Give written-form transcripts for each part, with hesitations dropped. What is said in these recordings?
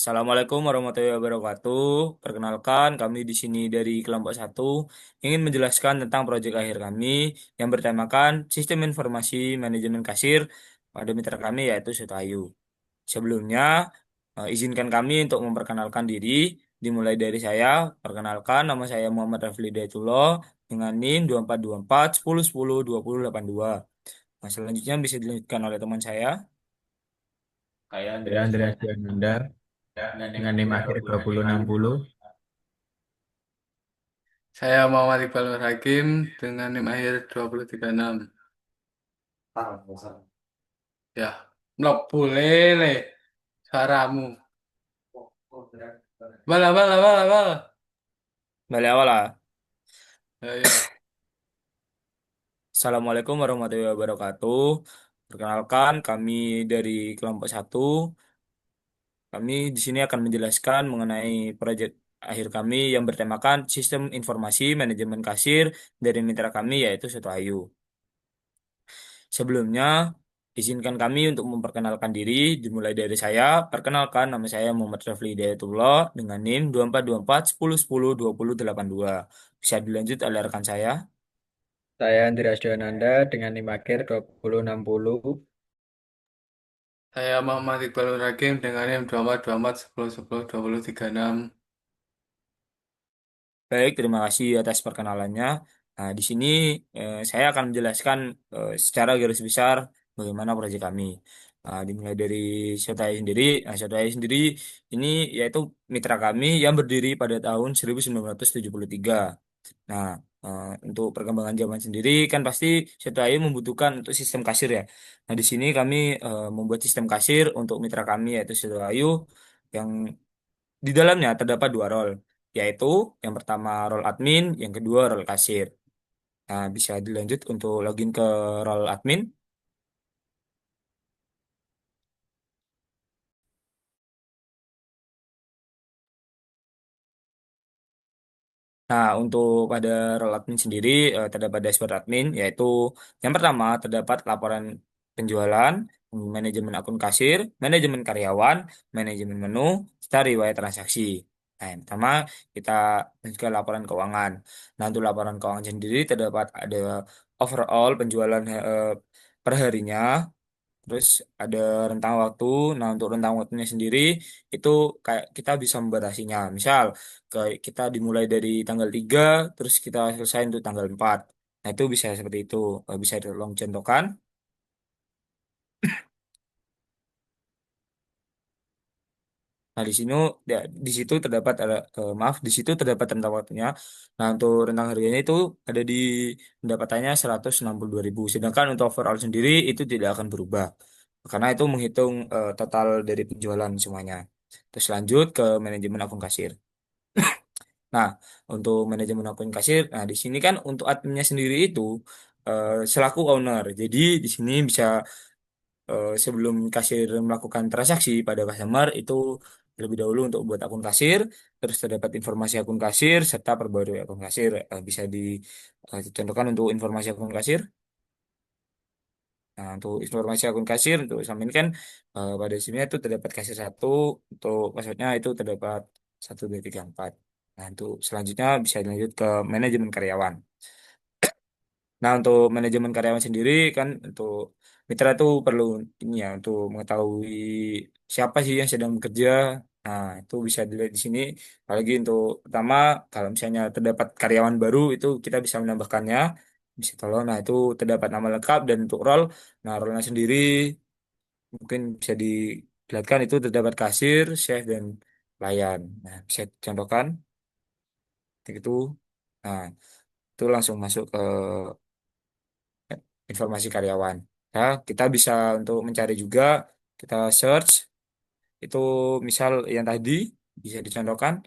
Assalamualaikum warahmatullahi wabarakatuh. Perkenalkan, kami di sini dari kelompok satu ingin menjelaskan tentang proyek akhir kami yang bertemakan Sistem Informasi Manajemen Kasir pada mitra kami yaitu Setu Ayu. Sebelumnya, izinkan kami untuk memperkenalkan diri, dimulai dari saya. Perkenalkan, nama saya Muhammad Rafli Daitullah dengan NIM 2424 10 10 20 82. Nah, selanjutnya bisa dilanjutkan oleh teman saya. Saya Saya Andreas Andreas Diana Diananda dengan NIM dengan NIM akhir akhir 2060. 2060. Saya Muhammad Iqbal Nur Hakim dengan NIM akhir 2036. Ya, boleh le suaramu. Bala bala bala bala. Balik awal lah. Ya ya. Assalamualaikum warahmatullahi wabarakatuh. Perkenalkan, kami dari kelompok satu. Kami di sini akan menjelaskan mengenai proyek akhir kami yang bertemakan Sistem Informasi Manajemen Kasir dari mitra kami yaitu Setu Ayu. Sebelumnya, izinkan kami untuk memperkenalkan diri, dimulai dari saya. Perkenalkan, nama saya Muhammad Rafli Hidayatullah dengan NIM 2424 10 10 20 82. Bisa dilanjut oleh rekan saya. Saya Andreas Diananda dengan NIM akhir 2060. Saya Muhammad Iqbal Nur Hakim dengan NIM 2424 10 10 20 36. Baik, terima kasih atas perkenalannya. Nah, di sini saya akan menjelaskan secara garis besar bagaimana proyek kami. Nah, dimulai dari Setai sendiri. Nah, Setai sendiri ini yaitu mitra kami yang berdiri pada tahun 1973. Nah, untuk perkembangan zaman sendiri kan pasti Setai membutuhkan untuk sistem kasir ya. Nah, di sini kami membuat sistem kasir untuk mitra kami yaitu Setai yang di dalamnya terdapat dua role, yaitu yang pertama role admin, yang kedua role kasir. Nah, bisa dilanjut untuk login ke role admin. Nah, untuk pada role admin sendiri terdapat dashboard admin, yaitu yang pertama terdapat laporan penjualan, manajemen akun kasir, manajemen karyawan, manajemen menu, serta riwayat transaksi. Nah, yang pertama kita juga laporan keuangan. Nah, untuk laporan keuangan sendiri terdapat ada overall penjualan per harinya. Terus ada rentang waktu. Nah, untuk rentang waktunya sendiri itu kayak kita bisa membatasinya. Misal kayak kita dimulai dari tanggal 3 terus kita selesai untuk tanggal 4. Nah, itu bisa seperti itu. Bisa tolong contohkan. Nah, di sini ya, di situ terdapat ada maaf, di situ terdapat rentang waktunya. Nah, untuk rentang harganya itu ada di pendapatannya 162.000. Sedangkan untuk overall sendiri itu tidak akan berubah. Karena itu menghitung total dari penjualan semuanya. Terus lanjut ke manajemen akun kasir. Nah, untuk manajemen akun kasir, nah di sini kan untuk adminnya sendiri itu selaku owner. Jadi di sini bisa sebelum kasir melakukan transaksi pada customer itu terlebih dahulu untuk buat akun kasir, terus terdapat informasi akun kasir serta perbarui akun kasir. Bisa dicontohkan untuk informasi akun kasir. Nah, untuk informasi akun kasir untuk sama ini kan pada sini itu terdapat kasir satu, untuk passwordnya itu terdapat 1 2 3 4. Nah, untuk selanjutnya bisa dilanjut ke manajemen karyawan. Nah, untuk manajemen karyawan sendiri kan untuk mitra itu perlu ini ya untuk mengetahui siapa sih yang sedang bekerja. Nah, itu bisa dilihat di sini. Apalagi untuk pertama, kalau misalnya terdapat karyawan baru itu kita bisa menambahkannya. Bisa tolong. Nah, itu terdapat nama lengkap dan untuk role. Nah, role-nya sendiri mungkin bisa dilihatkan itu terdapat kasir, chef, dan pelayan. Nah, bisa contohkan itu. Nah, itu langsung masuk ke informasi karyawan. Ya, kita bisa untuk mencari juga, kita search, itu misal yang tadi bisa dicontohkan.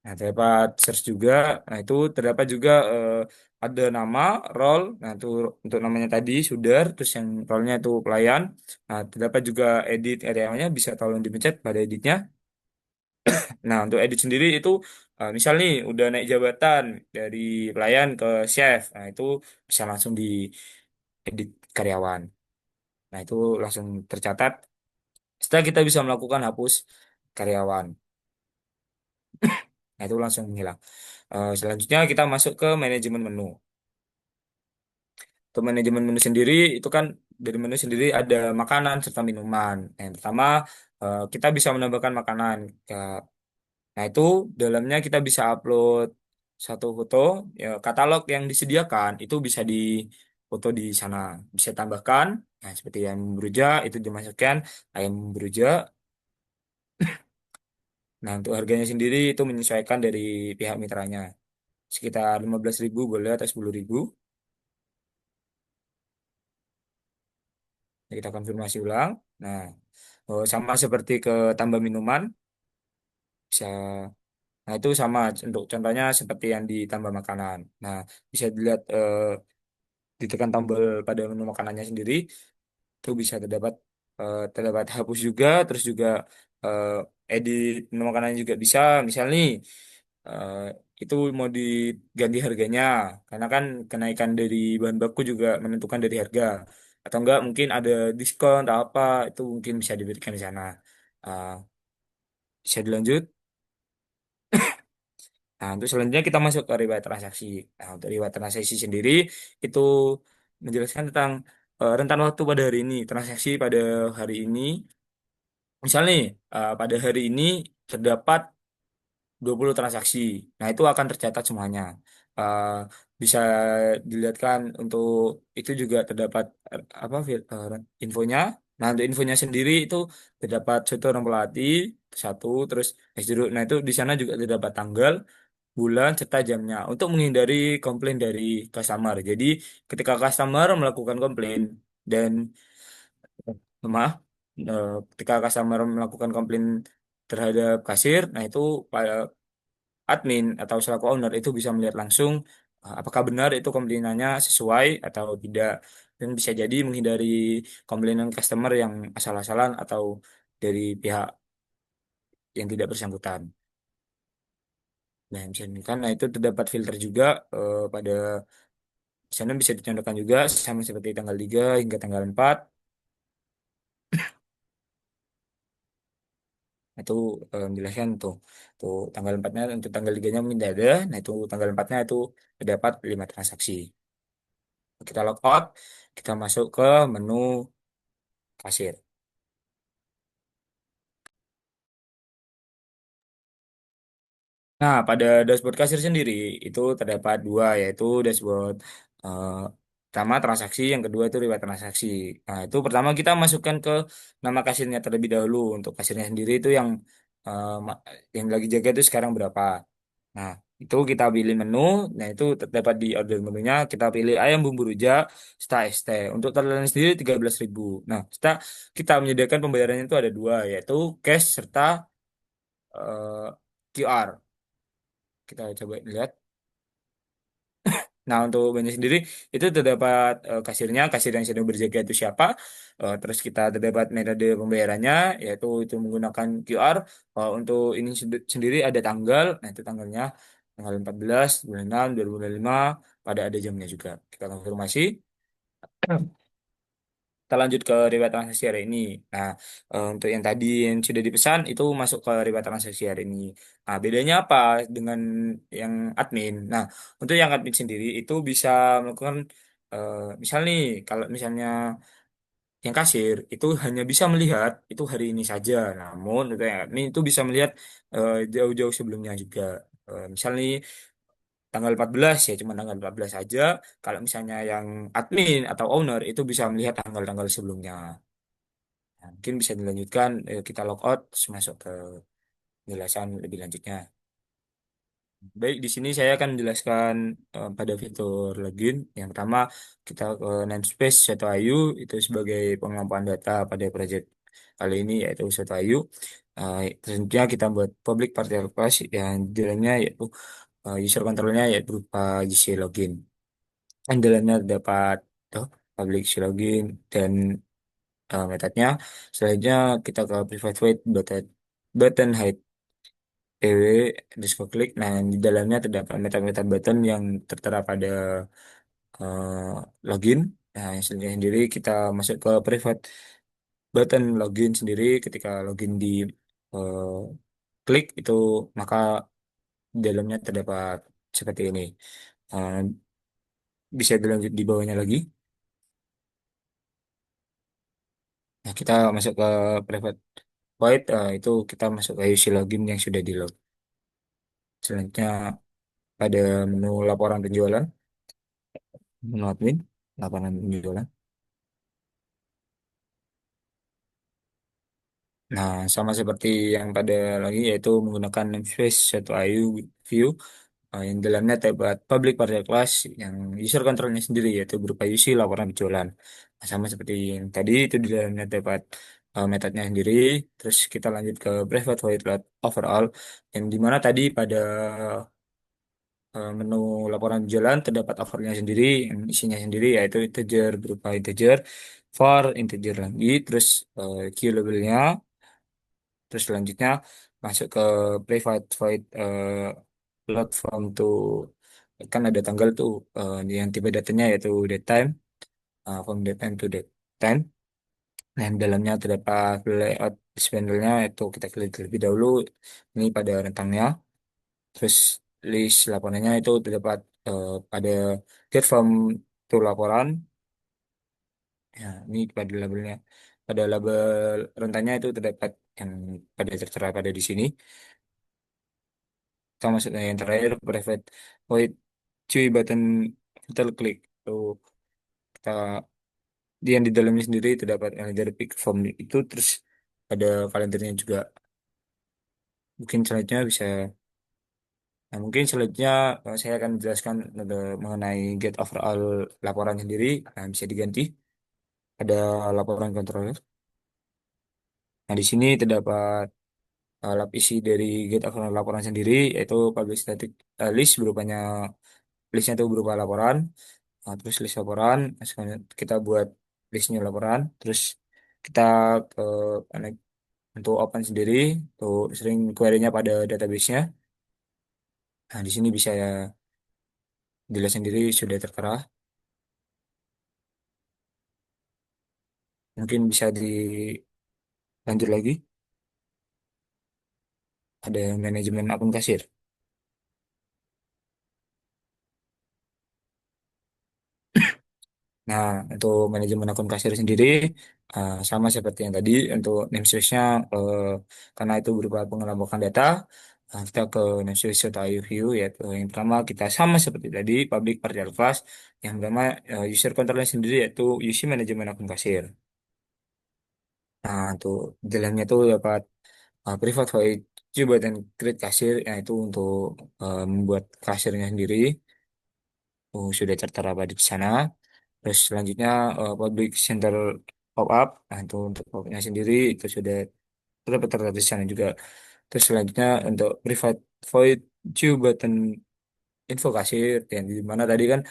Nah, terdapat search juga. Nah, itu terdapat juga ada nama, role. Nah, itu untuk namanya tadi sudah, terus yang role-nya itu pelayan. Nah, terdapat juga edit karyawannya, bisa tolong dipencet pada editnya. Nah, untuk edit sendiri itu misal nih udah naik jabatan dari pelayan ke chef. Nah, itu bisa langsung di edit karyawan. Nah, itu langsung tercatat. Setelah kita bisa melakukan hapus karyawan, nah itu langsung menghilang. Selanjutnya kita masuk ke manajemen menu. Untuk manajemen menu sendiri itu kan dari menu sendiri ada makanan serta minuman. Nah, yang pertama kita bisa menambahkan makanan. Nah itu dalamnya kita bisa upload satu foto, ya, katalog yang disediakan itu bisa di foto di sana. Bisa tambahkan, nah seperti ayam beruja itu dimasukkan ayam beruja. Nah untuk harganya sendiri itu menyesuaikan dari pihak mitranya. Sekitar 15.000 boleh atau 10.000. Kita konfirmasi ulang. Nah, sama seperti ke tambah minuman, bisa. Nah, itu sama untuk contohnya seperti yang ditambah makanan. Nah, bisa dilihat ditekan tombol pada menu makanannya sendiri, itu bisa terdapat hapus juga, terus juga eh, edit menu makanan juga bisa. Misal nih, eh, itu mau diganti harganya, karena kan kenaikan dari bahan baku juga menentukan dari harga. Atau enggak mungkin ada diskon atau apa, itu mungkin bisa diberikan di sana. Eh, bisa dilanjut. Nah, untuk selanjutnya kita masuk ke riwayat transaksi. Nah, untuk riwayat transaksi sendiri itu menjelaskan tentang rentan waktu pada hari ini, transaksi pada hari ini. Misalnya nih, pada hari ini terdapat 20 transaksi. Nah, itu akan tercatat semuanya. Eh, Bisa dilihatkan untuk itu juga terdapat infonya. Nah, untuk infonya sendiri itu terdapat satu orang pelatih, satu, terus hash jeruk. Nah, itu di sana juga terdapat tanggal, bulan, serta jamnya untuk menghindari komplain dari customer. Jadi, ketika customer melakukan komplain dan maaf, ketika customer melakukan komplain terhadap kasir, nah itu admin atau selaku owner itu bisa melihat langsung apakah benar itu komplainannya sesuai atau tidak, dan bisa jadi menghindari komplainan customer yang asal-asalan atau dari pihak yang tidak bersangkutan. Nah, misalkan, nah itu terdapat filter juga pada di sana bisa dicontohkan juga sama seperti tanggal 3 hingga tanggal 4. Itu menjelaskan tuh tanggal 4-nya, untuk tanggal 3-nya mungkin tidak ada. Nah, itu tanggal 4-nya itu terdapat 5 transaksi. Kita log out, kita masuk ke menu kasir. Nah, pada dashboard kasir sendiri itu terdapat dua, yaitu dashboard eh, pertama transaksi, yang kedua itu riwayat transaksi. Nah, itu pertama kita masukkan ke nama kasirnya terlebih dahulu. Untuk kasirnya sendiri itu eh, ma- yang lagi jaga itu sekarang berapa. Nah, itu kita pilih menu. Nah, itu terdapat di order menunya. Kita pilih ayam bumbu rujak, serta ST. Untuk totalnya sendiri 13.000. Nah, kita menyediakan pembayarannya itu ada dua, yaitu cash serta QR. Kita coba lihat. Nah, untuk banyak sendiri itu terdapat kasirnya, kasir yang sedang berjaga itu siapa. Terus kita terdapat metode pembayarannya, yaitu itu menggunakan QR. Untuk ini sendiri ada tanggal, nah itu tanggalnya tanggal 14 bulan 6 2025, pada ada jamnya juga. Kita konfirmasi. Kita lanjut ke riwayat transaksi hari ini. Nah, untuk yang tadi yang sudah dipesan itu masuk ke riwayat transaksi hari ini. Nah, bedanya apa dengan yang admin? Nah, untuk yang admin sendiri itu bisa melakukan, misal nih, kalau misalnya yang kasir itu hanya bisa melihat itu hari ini saja. Namun untuk yang admin itu bisa melihat jauh-jauh sebelumnya juga. Misal nih tanggal 14, ya cuma tanggal 14 saja. Kalau misalnya yang admin atau owner itu bisa melihat tanggal-tanggal sebelumnya. Nah, mungkin bisa dilanjutkan, kita log out terus masuk ke penjelasan lebih lanjutnya. Baik, di sini saya akan menjelaskan pada fitur login. Yang pertama, kita ke namespace Soto Ayu itu sebagai pengelompokan data pada project kali ini yaitu Soto Ayu. Selanjutnya kita buat public partial class yang jalannya yaitu user controlnya yaitu berupa GC login. Andalannya dapat tuh, public GC login dan metodenya. Selanjutnya kita ke private weight button height PW underscore klik. Nah, di dalamnya terdapat meta-meta button yang tertera pada login. Nah, yang selanjutnya sendiri kita masuk ke private button login sendiri. Ketika login di eh, klik itu, maka di dalamnya terdapat seperti ini. Eh, Bisa dilanjut di bawahnya lagi. Nah, kita masuk ke private void, itu kita masuk ke UC login yang sudah di log. Selanjutnya pada menu laporan penjualan, menu admin, laporan penjualan. Nah, sama seperti yang pada lagi, yaitu menggunakan namespace satu IO view, yang dalamnya terdapat public partial class yang user controlnya sendiri, yaitu berupa UC laporan penjualan. Nah, sama seperti yang tadi, itu di dalamnya terdapat metodenya sendiri. Terus kita lanjut ke private void load overall, yang dimana tadi pada menu laporan penjualan terdapat overnya sendiri, yang isinya sendiri, yaitu integer berupa integer, var integer lagi, terus key labelnya. Terus selanjutnya masuk ke private void load from to, kan ada tanggal tuh, yang tipe datanya yaitu date time, from date time to date time. Nah, yang dalamnya terdapat layout spindle-nya, itu kita klik terlebih dahulu. Ini pada rentangnya. Terus list laporannya itu terdapat pada get from to laporan. Ya, ini pada labelnya. Pada label rentangnya itu terdapat yang pada tertera pada di sini. Kita masuk ke yang terakhir, private void cuy button total klik. Tuh, kita yang di dalamnya sendiri terdapat calendar pick form itu, terus ada kalendernya juga. Mungkin selanjutnya bisa, nah mungkin selanjutnya saya akan menjelaskan mengenai get overall laporan sendiri. Nah, bisa diganti ada laporan controller. Nah, di sini terdapat lab isi dari get overall laporan sendiri, yaitu public static list, berupanya listnya itu berupa laporan. Nah, terus list laporan, kita buat listnya laporan, terus kita ke connect untuk open sendiri, untuk sering query-nya pada database-nya. Nah, di sini bisa ya dilihat sendiri sudah tertera. Mungkin bisa dilanjut lagi, ada manajemen akun kasir. Nah, untuk manajemen akun kasir sendiri, sama seperti yang tadi, untuk namespace-nya, karena itu berupa pengelompokan data, kita ke namespace atau view, yaitu yang pertama kita sama seperti tadi, public partial class, yang pertama user controlnya sendiri, yaitu UC manajemen akun kasir. Nah, untuk jalannya itu dapat private void coba dan create kasir, itu untuk membuat kasirnya sendiri. Sudah tertera pada di sana. Terus selanjutnya public center pop up. Nah, itu untuk pop up-nya sendiri itu sudah tertera di sana juga. Terus selanjutnya untuk private void queue button info kasir, yang di mana tadi kan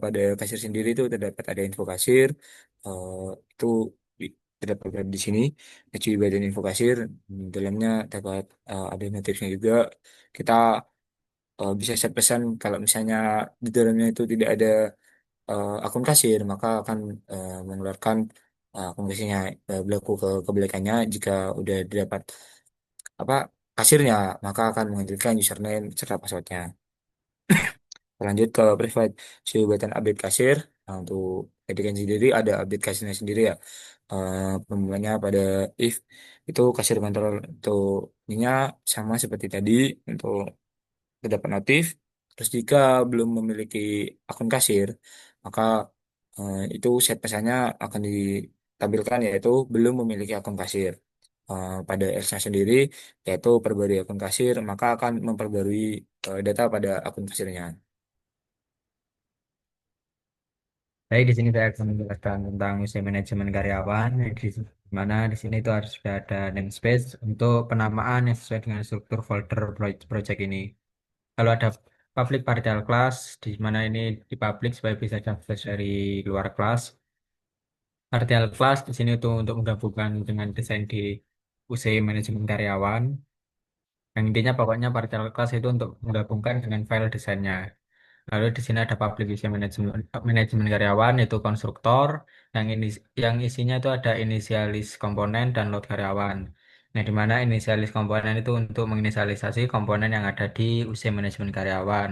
pada kasir sendiri itu terdapat ada info kasir, itu terdapat di sini. Queue button info kasir, di dalamnya dapat ada notifnya juga. Kita bisa set pesan kalau misalnya di dalamnya itu tidak ada akun kasir, maka akan mengeluarkan akun kasirnya, berlaku ke kebalikannya. Jika udah didapat apa kasirnya, maka akan menghadirkan username serta passwordnya. Lanjut ke private si button update kasir. Nah, untuk edikan sendiri ada update kasirnya sendiri ya. Pembuatnya pada if itu kasir kontrol, untuk ininya sama seperti tadi, untuk terdapat notif. Terus jika belum memiliki akun kasir, maka itu set pesannya akan ditampilkan, yaitu belum memiliki akun kasir. Pada Elsa sendiri, yaitu perbarui akun kasir, maka akan memperbarui data pada akun kasirnya. Baik, di sini saya akan menjelaskan tentang usia manajemen karyawan, di mana di sini itu harus sudah ada namespace untuk penamaan yang sesuai dengan struktur folder project ini. Kalau ada public partial class, di mana ini di public supaya bisa diakses dari luar kelas. Partial class di sini itu untuk menggabungkan dengan desain di UC manajemen karyawan. Yang intinya pokoknya partial class itu untuk menggabungkan dengan file desainnya. Lalu di sini ada public user management, manajemen karyawan itu konstruktor yang isinya itu ada inisialis komponen dan load karyawan. Nah, di mana inisialis komponen itu untuk menginisialisasi komponen yang ada di UC manajemen karyawan.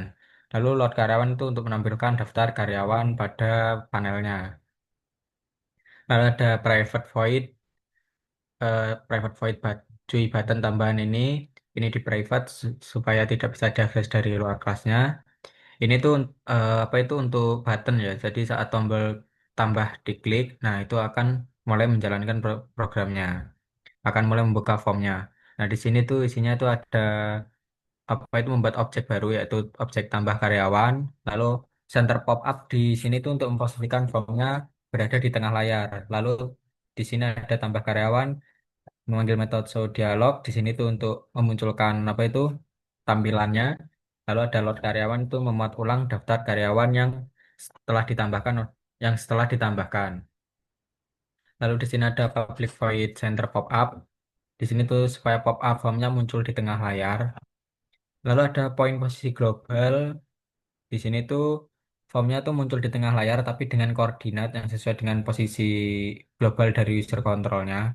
Lalu load karyawan itu untuk menampilkan daftar karyawan pada panelnya. Lalu ada private void cuy button tambahan ini di private supaya tidak bisa diakses dari luar kelasnya. Ini tuh apa itu untuk button ya. Jadi saat tombol tambah diklik, nah itu akan mulai menjalankan programnya, akan mulai membuka formnya. Nah di sini tuh isinya tuh ada apa itu membuat objek baru yaitu objek tambah karyawan. Lalu center pop up di sini tuh untuk memposisikan formnya berada di tengah layar. Lalu di sini ada tambah karyawan, memanggil metode show dialog. Di sini tuh untuk memunculkan apa itu tampilannya. Lalu ada load karyawan itu memuat ulang daftar karyawan yang setelah ditambahkan. Lalu di sini ada public void center pop up. Di sini tuh supaya pop up formnya muncul di tengah layar. Lalu ada poin posisi global. Di sini tuh formnya tuh muncul di tengah layar tapi dengan koordinat yang sesuai dengan posisi global dari user controlnya.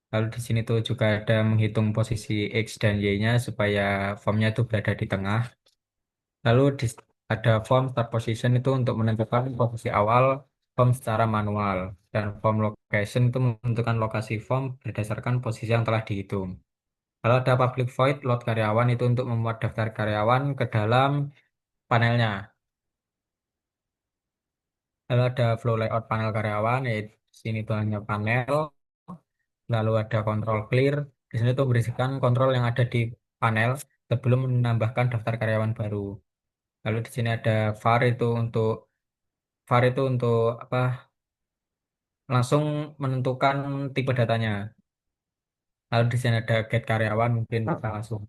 Lalu di sini tuh juga ada menghitung posisi X dan Y-nya supaya formnya itu berada di tengah. Lalu ada form start position itu untuk menentukan posisi awal form secara manual. Dan form location itu menentukan lokasi form berdasarkan posisi yang telah dihitung. Lalu ada public void load karyawan itu untuk memuat daftar karyawan ke dalam panelnya. Lalu ada flow layout panel karyawan, yaitu sini itu hanya panel. Lalu ada kontrol clear. Di sini tuh berisikan kontrol yang ada di panel sebelum menambahkan daftar karyawan baru. Lalu di sini ada var itu untuk apa? Langsung menentukan tipe datanya. Lalu di sini ada get karyawan mungkin kita langsung.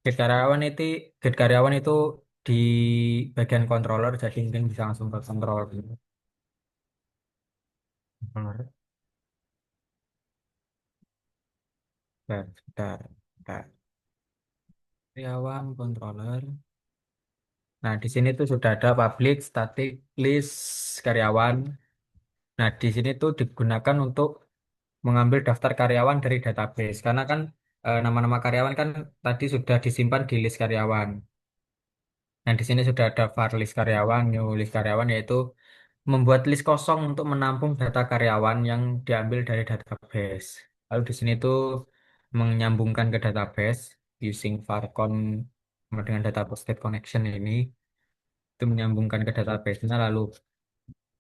Get karyawan itu get karyawan itu di bagian controller jadi mungkin bisa langsung ke kontrol gitu. Controller. Bentar. Karyawan controller. Nah, di sini tuh sudah ada public static list karyawan. Nah, di sini tuh digunakan untuk mengambil daftar karyawan dari database. Karena kan nama-nama karyawan kan tadi sudah disimpan di list karyawan. Nah, di sini sudah ada var list karyawan, new list karyawan, yaitu membuat list kosong untuk menampung data karyawan yang diambil dari database. Lalu di sini tuh menyambungkan ke database using varcon dengan database state connection ini. Itu menyambungkan ke database-nya lalu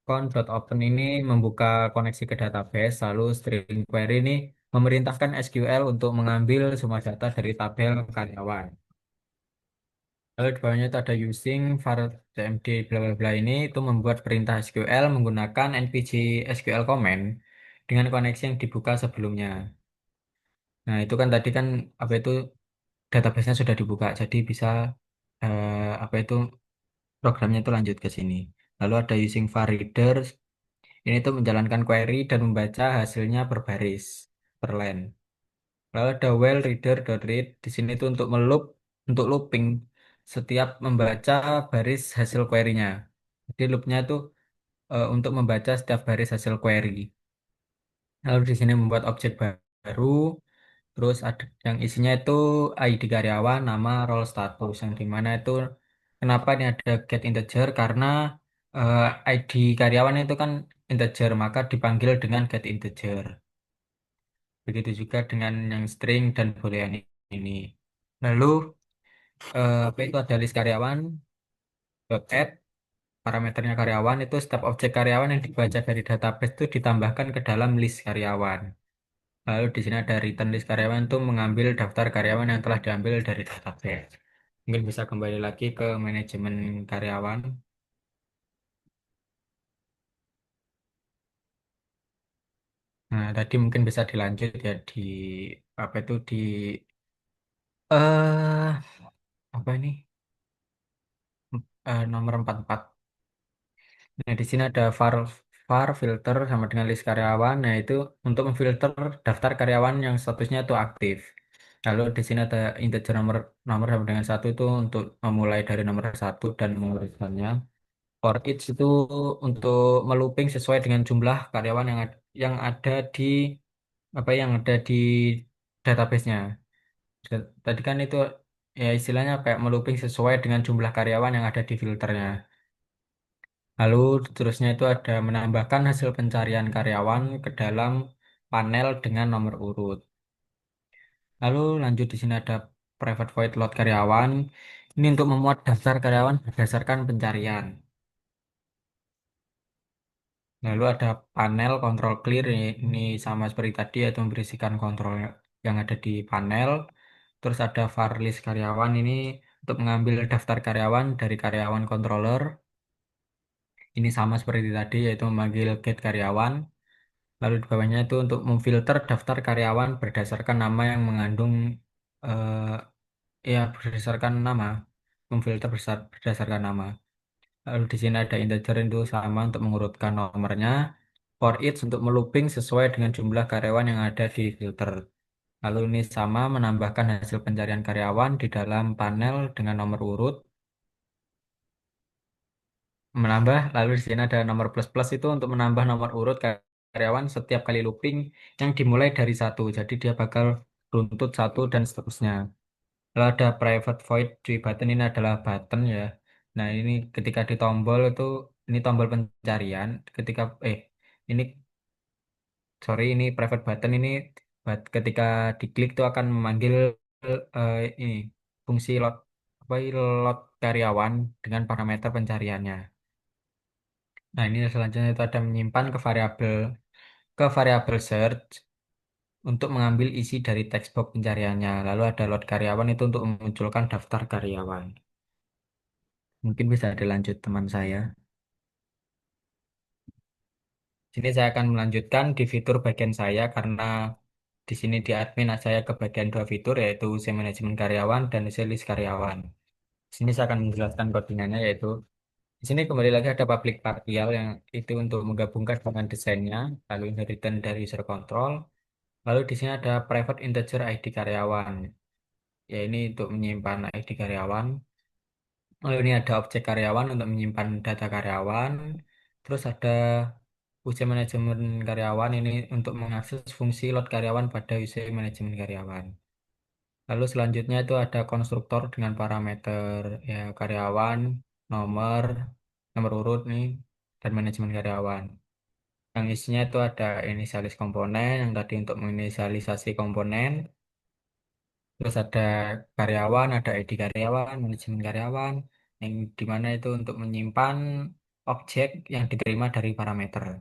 con.open ini membuka koneksi ke database lalu string query ini memerintahkan SQL untuk mengambil semua data dari tabel karyawan. Lalu di bawahnya itu ada using var cmd bla bla bla ini itu membuat perintah SQL menggunakan npg SQL command dengan koneksi yang dibuka sebelumnya. Nah, itu kan tadi kan apa itu database-nya sudah dibuka jadi bisa apa itu programnya itu lanjut ke sini. Lalu ada using var reader. Ini tuh menjalankan query dan membaca hasilnya per baris, per line. Lalu ada while reader.read. Di sini tuh untuk looping setiap membaca baris hasil query-nya. Jadi loopnya itu untuk membaca setiap baris hasil query. Lalu di sini membuat objek baru. Terus ada yang isinya itu ID karyawan, nama, role status. Yang dimana itu kenapa ini ada get integer? Karena eh, ID karyawan itu kan integer, maka dipanggil dengan get integer. Begitu juga dengan yang string dan boolean ini. Lalu apa itu ada list karyawan, dot add, parameternya karyawan itu setiap objek karyawan yang dibaca dari database itu ditambahkan ke dalam list karyawan. Lalu di sini ada return list karyawan itu mengambil daftar karyawan yang telah diambil dari database. Mungkin bisa kembali lagi ke manajemen karyawan. Nah, tadi mungkin bisa dilanjut ya di apa itu di apa ini nomor 44. Nah, di sini ada var filter sama dengan list karyawan. Nah, itu untuk memfilter daftar karyawan yang statusnya itu aktif. Lalu di sini ada integer nomor nomor sama dengan satu itu untuk memulai dari nomor satu dan meneruskannya. For each itu untuk melooping sesuai dengan jumlah karyawan yang ada di yang ada di database-nya. Tadi kan itu ya istilahnya kayak melooping sesuai dengan jumlah karyawan yang ada di filternya. Lalu terusnya itu ada menambahkan hasil pencarian karyawan ke dalam panel dengan nomor urut. Lalu lanjut di sini ada private void load karyawan. Ini untuk memuat daftar karyawan berdasarkan pencarian. Lalu ada panel control clear ini sama seperti tadi yaitu memberisikan kontrol yang ada di panel. Terus ada var list karyawan ini untuk mengambil daftar karyawan dari karyawan controller. Ini sama seperti tadi yaitu memanggil get karyawan. Lalu di bawahnya itu untuk memfilter daftar karyawan berdasarkan nama yang mengandung berdasarkan nama. Memfilter berdasarkan nama. Lalu di sini ada integer itu sama untuk mengurutkan nomornya. For each untuk melooping sesuai dengan jumlah karyawan yang ada di filter. Lalu ini sama menambahkan hasil pencarian karyawan di dalam panel dengan nomor urut. Menambah, lalu di sini ada nomor plus plus itu untuk menambah nomor urut karyawan setiap kali looping yang dimulai dari satu. Jadi dia bakal runtut satu dan seterusnya. Lalu ada private void di button ini adalah button ya. Nah ini ketika ditombol itu ini tombol pencarian. Ketika ini ini private button ini ketika diklik itu akan memanggil ini fungsi load karyawan dengan parameter pencariannya. Nah, ini selanjutnya itu ada menyimpan ke variabel search untuk mengambil isi dari text box pencariannya. Lalu ada load karyawan itu untuk memunculkan daftar karyawan. Mungkin bisa dilanjut teman saya. Sini saya akan melanjutkan di fitur bagian saya karena di sini di admin saya ke bagian dua fitur yaitu user manajemen karyawan dan user list karyawan. Di sini saya akan menjelaskan codingannya yaitu di sini kembali lagi ada public partial yang itu untuk menggabungkan dengan desainnya, lalu inheritance dari user control. Lalu di sini ada private integer ID karyawan. Ya ini untuk menyimpan ID karyawan. Lalu ini ada objek karyawan untuk menyimpan data karyawan. Terus ada user manajemen karyawan ini untuk mengakses fungsi load karyawan pada user manajemen karyawan. Lalu selanjutnya itu ada konstruktor dengan parameter ya karyawan, nomor, nomor urut nih, dan manajemen karyawan. Yang isinya itu ada inisialis komponen yang tadi untuk menginisialisasi komponen. Terus ada karyawan, ada ID karyawan, manajemen karyawan, yang dimana itu untuk menyimpan objek yang diterima dari parameter.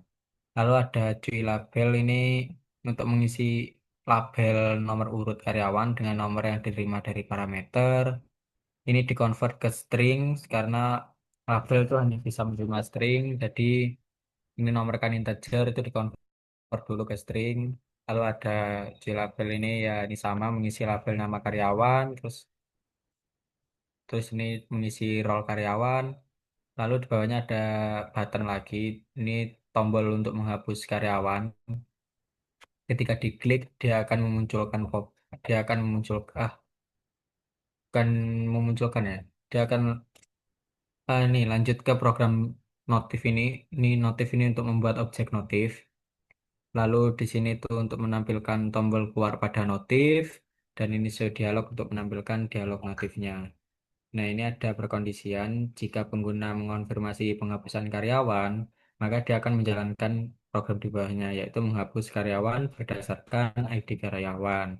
Lalu ada cuy label ini untuk mengisi label nomor urut karyawan dengan nomor yang diterima dari parameter. Ini dikonvert ke string karena label itu hanya bisa menerima string. Jadi ini nomorkan integer itu dikonvert dulu ke string. Lalu ada label ini ya ini sama mengisi label nama karyawan, terus ini mengisi role karyawan. Lalu di bawahnya ada button lagi. Ini tombol untuk menghapus karyawan. Ketika diklik dia akan memunculkan dia akan bukan memunculkan ya. Dia akan ini lanjut ke program notif ini. Ini notif ini untuk membuat objek notif. Lalu di sini tuh untuk menampilkan tombol keluar pada notif dan ini show dialog untuk menampilkan dialog notifnya. Nah, ini ada perkondisian jika pengguna mengonfirmasi penghapusan karyawan, maka dia akan menjalankan program di bawahnya yaitu menghapus karyawan berdasarkan ID karyawan.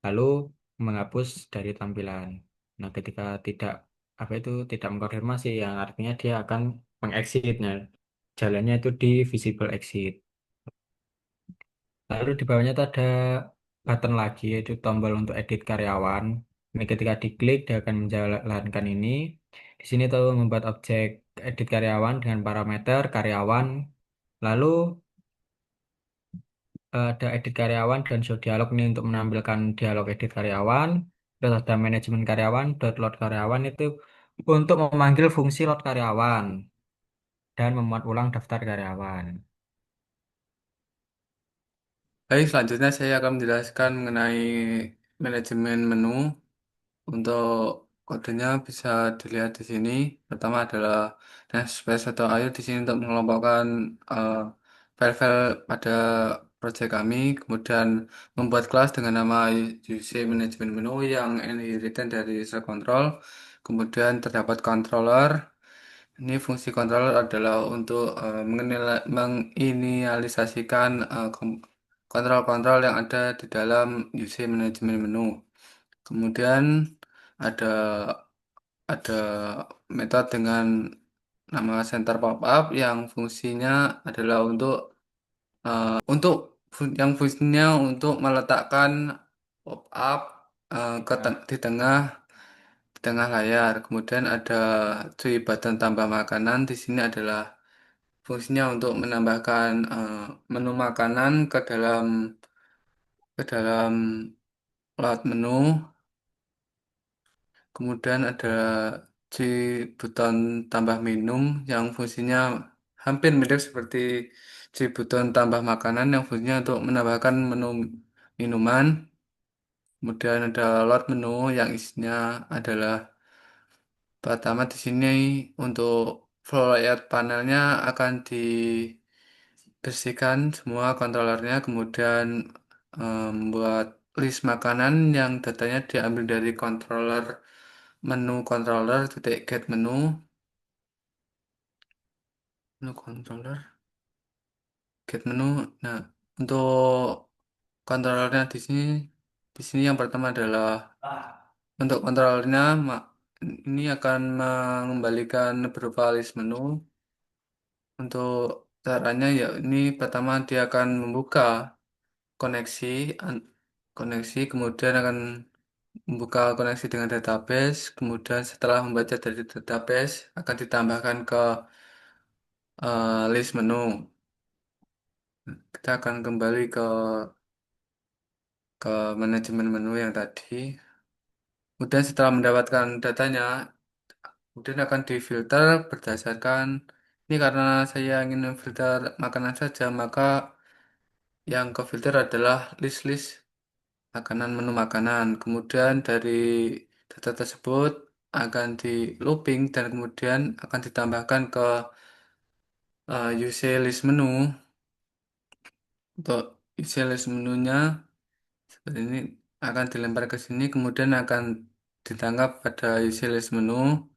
Lalu menghapus dari tampilan. Nah, ketika tidak mengkonfirmasi yang artinya dia akan mengexit. Nah, jalannya itu di visible exit. Lalu di bawahnya itu ada button lagi yaitu tombol untuk edit karyawan. Ini ketika diklik dia akan menjalankan ini. Di sini tuh membuat objek edit karyawan dengan parameter karyawan. Lalu ada edit karyawan dan show dialog ini untuk menampilkan dialog edit karyawan. Terus ada manajemen karyawan, dot load karyawan itu untuk memanggil fungsi load karyawan dan memuat ulang daftar karyawan. Baik, selanjutnya saya akan menjelaskan mengenai manajemen menu. Untuk kodenya bisa dilihat di sini. Pertama adalah namespace atau ayo di sini untuk mengelompokkan eh, file-file pada project kami. Kemudian membuat kelas dengan nama UC Management Menu yang inheritance dari user control. Kemudian terdapat controller. Ini fungsi controller adalah untuk menginisialisasikan kontrol-kontrol yang ada di dalam UC Management Menu. Kemudian ada ada metode dengan nama center pop-up yang fungsinya adalah yang fungsinya untuk meletakkan pop-up di tengah layar. Kemudian ada cuy button tambah makanan. Di sini adalah fungsinya untuk menambahkan menu makanan ke dalam layout menu. Kemudian ada J button tambah minum yang fungsinya hampir mirip seperti J button tambah makanan yang fungsinya untuk menambahkan menu minuman. Kemudian ada load menu yang isinya adalah pertama di sini untuk flow layout panelnya akan dibersihkan semua kontrolernya, kemudian membuat list makanan yang datanya diambil dari controller titik get menu controller get menu. Nah, untuk controllernya di sini yang pertama adalah untuk controllernya ini akan mengembalikan berupa list menu. Untuk caranya ya ini pertama dia akan membuka koneksi an- koneksi kemudian akan membuka koneksi dengan database, kemudian setelah membaca dari database akan ditambahkan ke list menu. Kita akan kembali ke manajemen menu yang tadi. Kemudian setelah mendapatkan datanya, kemudian akan difilter berdasarkan ini karena saya ingin memfilter makanan saja, maka yang ke filter adalah list-list makanan menu makanan. Kemudian dari data tersebut akan di looping dan kemudian akan ditambahkan ke UC list menu. Untuk UC list menunya seperti ini akan dilempar ke sini kemudian akan ditangkap pada UC list menu.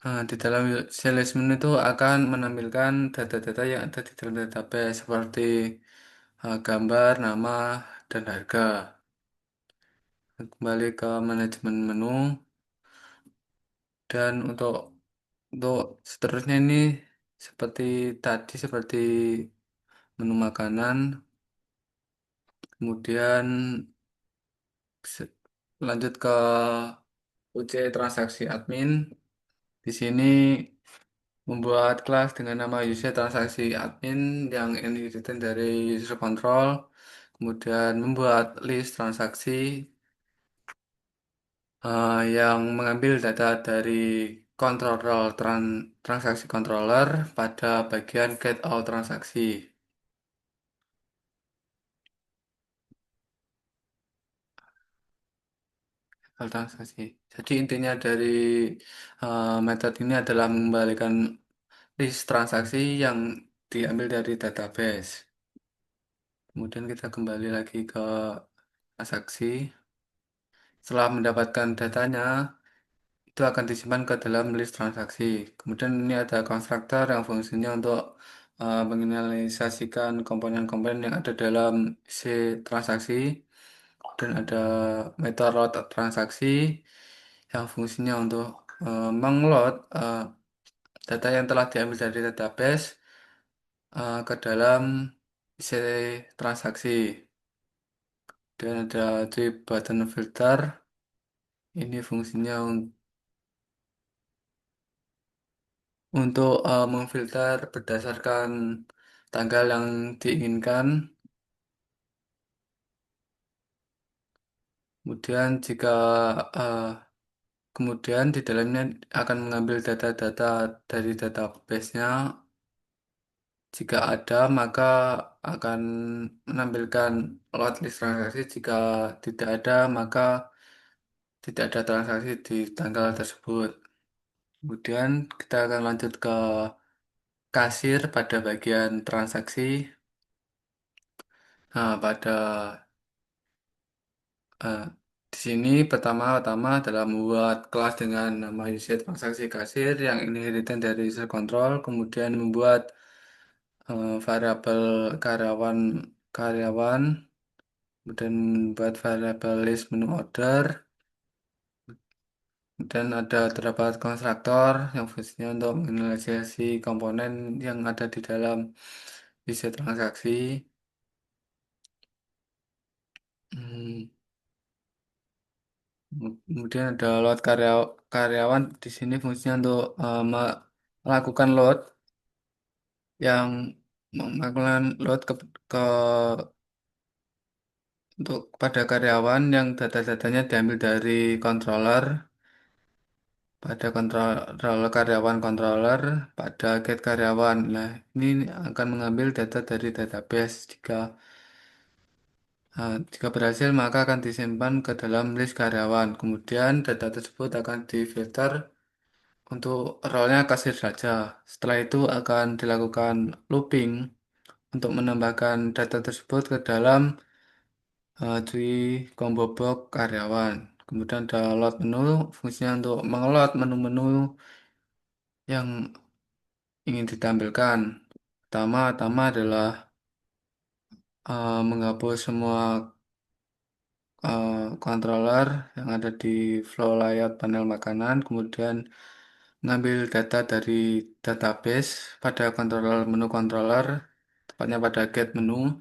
Di dalam UC list menu itu akan menampilkan data-data yang ada di dalam database seperti gambar, nama, dan harga. Kembali ke manajemen menu. Dan untuk seterusnya ini seperti tadi seperti menu makanan, kemudian se- lanjut ke UC transaksi admin. Di sini membuat kelas dengan nama user transaksi admin yang inheritance dari user control, kemudian membuat list transaksi yang mengambil data dari controller transaksi controller pada bagian get out transaksi. Hal transaksi. Jadi intinya dari metode ini adalah mengembalikan list transaksi yang diambil dari database. Kemudian kita kembali lagi ke transaksi. Setelah mendapatkan datanya, itu akan disimpan ke dalam list transaksi. Kemudian ini ada konstruktor yang fungsinya untuk menginisialisasikan komponen-komponen yang ada dalam si transaksi. Dan ada metode transaksi yang fungsinya untuk mengload data yang telah diambil dari database ke dalam isi transaksi. Dan ada di button filter. Ini fungsinya untuk memfilter berdasarkan tanggal yang diinginkan. Kemudian eh, kemudian di dalamnya akan mengambil data-data dari database-nya. Jika ada, maka akan menampilkan load list transaksi. Jika tidak ada, maka tidak ada transaksi di tanggal tersebut. Kemudian kita akan lanjut ke kasir pada bagian transaksi. Nah, eh, di sini pertama-tama adalah membuat kelas dengan nama user transaksi kasir yang inheritance dari user control, kemudian membuat variabel karyawan karyawan, kemudian membuat variabel list menu order, dan ada terdapat konstruktor yang fungsinya untuk menginisiasi komponen yang ada di dalam user transaksi. Hmm, Kemudian ada load karyawan di sini fungsinya untuk melakukan load yang melakukan load ke untuk pada karyawan yang data-datanya diambil dari controller pada controller karyawan controller pada get karyawan. Nah, ini akan mengambil data dari database. Jika berhasil, maka akan disimpan ke dalam list karyawan. Kemudian data tersebut akan difilter untuk role-nya kasir saja. Setelah itu akan dilakukan looping untuk menambahkan data tersebut ke dalam di combo box karyawan. Kemudian ada load menu, fungsinya untuk mengelot menu-menu yang ingin ditampilkan. Pertama adalah menghapus semua eh, controller yang ada di flow layout panel makanan, kemudian mengambil data dari database pada controller menu controller, tepatnya pada get menu.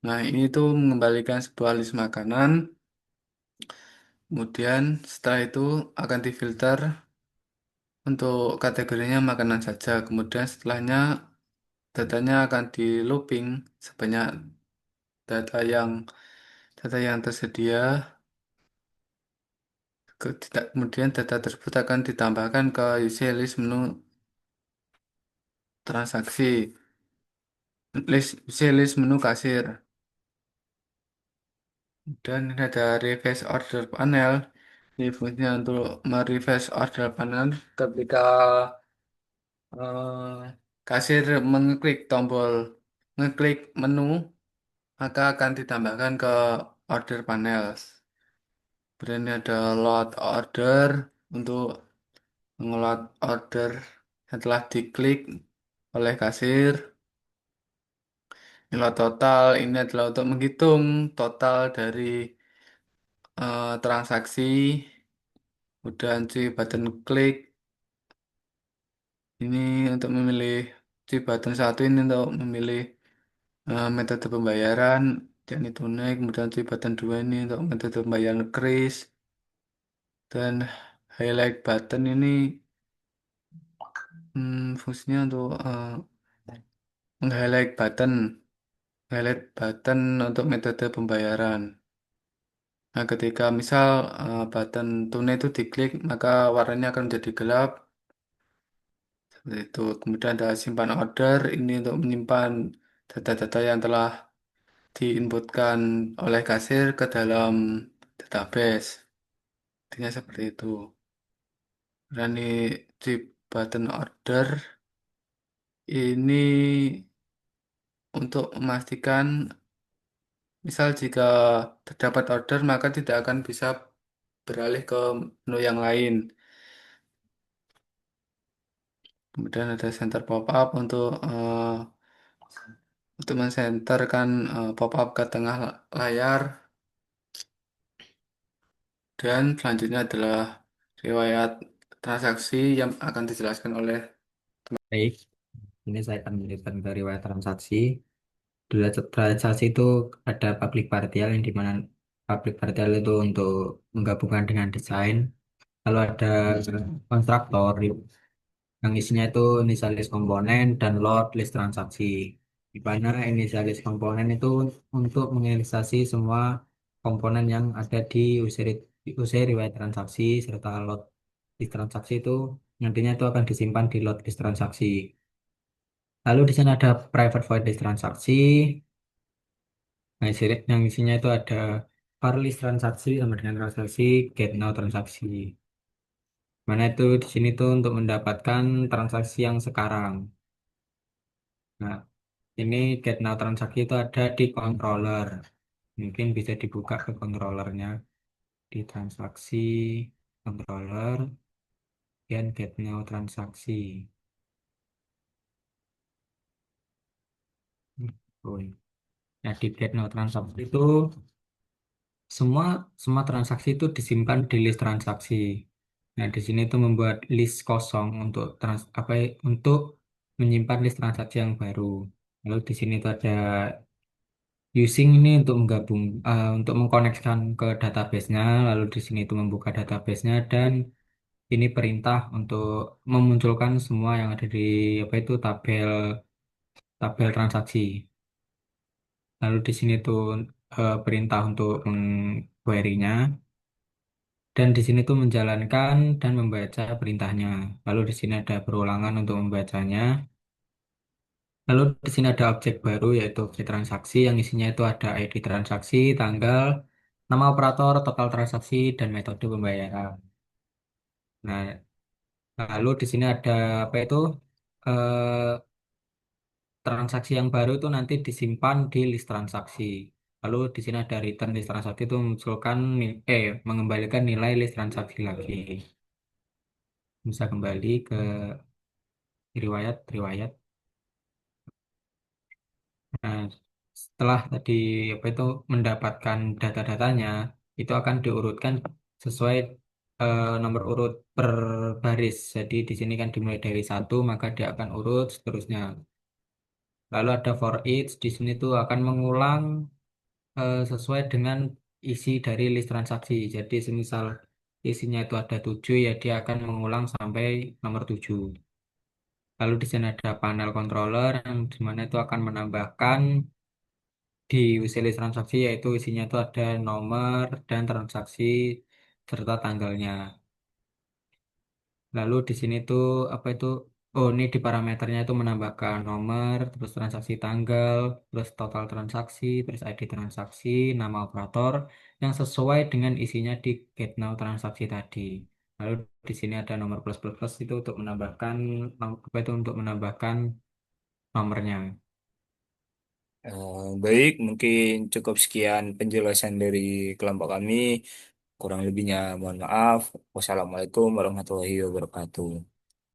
Nah, ini tuh mengembalikan sebuah list makanan, kemudian setelah itu akan difilter untuk kategorinya makanan saja. Kemudian setelahnya datanya akan di looping sebanyak data yang data yang tersedia. Kemudian data tersebut akan ditambahkan ke isi list menu transaksi, isi list menu kasir. Dan ini ada reverse order panel. Ini fungsinya untuk mereverse order panel ketika eh, kasir mengeklik tombol ngeklik menu, maka akan ditambahkan ke order panel. Kemudian ini ada load order untuk mengelola order yang telah diklik oleh kasir. Nilai total ini adalah untuk menghitung total dari transaksi. Kemudian cuy button klik ini untuk memilih cuy button satu ini untuk memilih metode pembayaran yakni tunai. Kemudian cuy button dua ini untuk metode pembayaran kris, dan highlight button ini fungsinya untuk meng-highlight button highlight button untuk metode pembayaran. Nah, ketika misal button tunai itu diklik, maka warnanya akan menjadi gelap. Seperti itu. Kemudian ada simpan order, ini untuk menyimpan data-data yang telah diinputkan oleh kasir ke dalam database. Intinya seperti itu. Dan di button order ini untuk memastikan, misal jika terdapat order, maka tidak akan bisa beralih ke menu yang lain. Kemudian ada center pop-up untuk mensenterkan pop-up ke tengah layar. Dan selanjutnya adalah riwayat transaksi yang akan dijelaskan oleh Baik, ini saya akan menjelaskan ke riwayat transaksi. Dulu transaksi itu ada public partial yang dimana public partial itu untuk menggabungkan dengan desain. Lalu ada konstruktor yang isinya itu inisialis komponen dan load list transaksi. Di mana inisialis komponen itu untuk menginisiasi semua komponen yang ada di user riwayat transaksi serta load list transaksi itu nantinya itu akan disimpan di load list transaksi. Lalu di sini ada private void list transaksi. Nah, yang isinya itu ada var list transaksi sama dengan transaksi get now transaksi. Mana itu di sini tuh untuk mendapatkan transaksi yang sekarang. Nah, ini get now transaksi itu ada di controller. Mungkin bisa dibuka ke controllernya di transaksi controller dan get now transaksi. Oh, iya. Nah, di get now transaksi itu semua semua transaksi itu disimpan di list transaksi. Nah, di sini itu membuat list kosong untuk untuk menyimpan list transaksi yang baru. Lalu di sini itu ada using ini untuk untuk mengkoneksikan ke database-nya. Lalu di sini itu membuka database-nya dan ini perintah untuk memunculkan semua yang ada di apa itu tabel tabel transaksi. Lalu di sini tuh perintah untuk query-nya. Dan di sini tuh menjalankan dan membaca perintahnya. Lalu di sini ada perulangan untuk membacanya. Lalu di sini ada objek baru yaitu objek transaksi yang isinya itu ada ID transaksi, tanggal, nama operator, total transaksi, dan metode pembayaran. Nah, lalu di sini ada apa itu transaksi yang baru itu nanti disimpan di list transaksi. Lalu di sini ada return list transaksi itu mengembalikan nilai list transaksi lagi. Bisa kembali ke riwayat. Nah, setelah tadi apa itu mendapatkan data-datanya, itu akan diurutkan sesuai nomor urut per baris. Jadi di sini kan dimulai dari satu, maka dia akan urut seterusnya. Lalu ada for each, di sini tuh akan mengulang sesuai dengan isi dari list transaksi. Jadi semisal isinya itu ada 7, ya dia akan mengulang sampai nomor 7. Lalu di sini ada panel controller yang dimana itu akan menambahkan di wishlist transaksi yaitu isinya itu ada nomor dan transaksi serta tanggalnya. Lalu di sini tuh apa itu oh ini di parameternya itu menambahkan nomor, terus transaksi tanggal, terus total transaksi, terus ID transaksi, nama operator yang sesuai dengan isinya di get now transaksi tadi. Lalu di sini ada nomor plus plus plus itu untuk menambahkan apa itu untuk menambahkan nomornya. Baik, mungkin cukup sekian penjelasan dari kelompok kami. Kurang lebihnya mohon maaf. Wassalamualaikum warahmatullahi wabarakatuh.